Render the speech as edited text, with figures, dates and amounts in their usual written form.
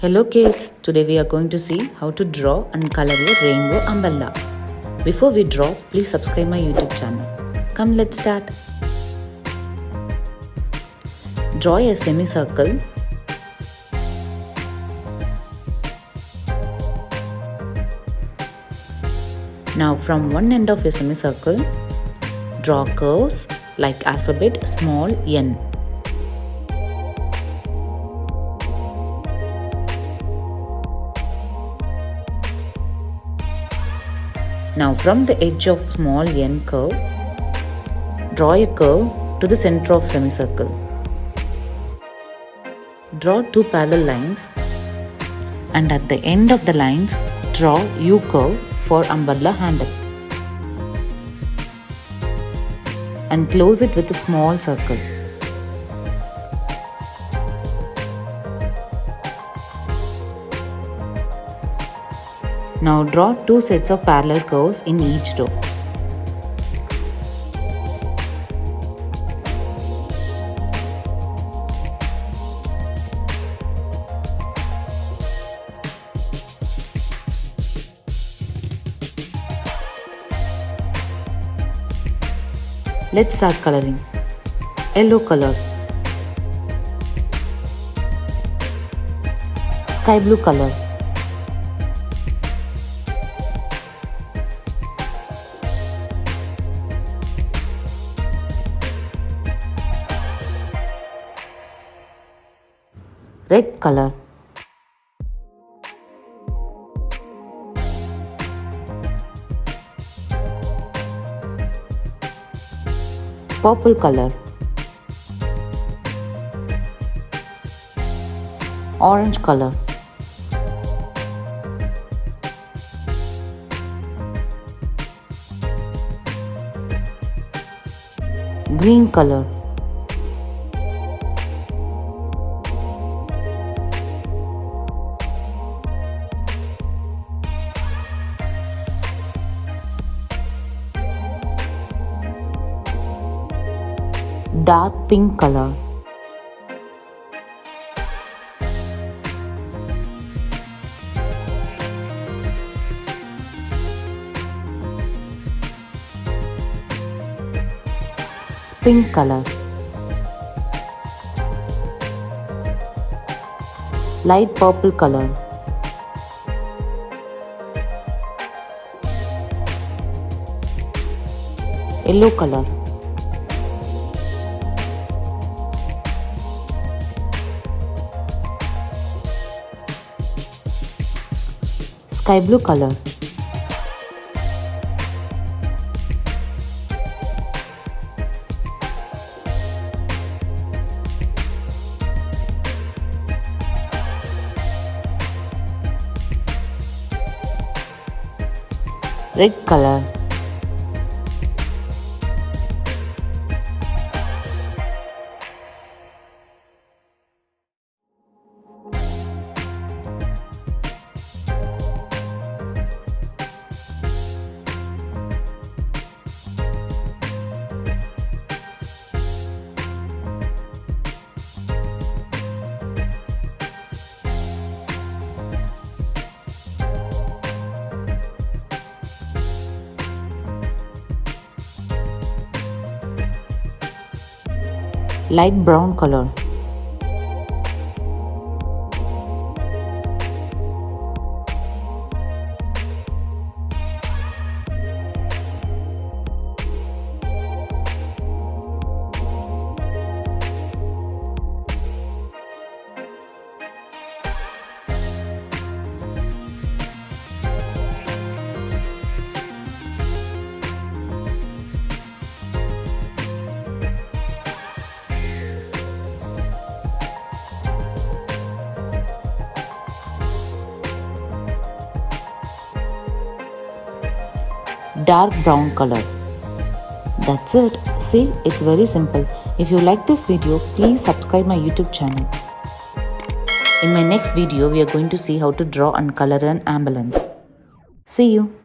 Hello kids, today we are going to see how to draw and color a rainbow umbrella. Before we draw, please subscribe my YouTube channel. Come, let's start. Draw a semicircle. Now from one end of a semicircle, draw curves like alphabet small n. Now from the edge of small n curve, draw a curve to the center of semicircle. Draw two parallel lines and at the end of the lines, draw U curve for umbrella handle and close it with a small circle. Now draw two sets of parallel curves in each row. Let's start coloring. Yellow color, sky blue color, red color, purple color, orange color, green color, dark pink color, pink color, light purple color, yellow color, sky blue color, red color, light brown color, dark brown color. That's it. See, it's very simple. If you like this video, please subscribe my YouTube channel. In my next video, we are going to see how to draw and color an ambulance. See you.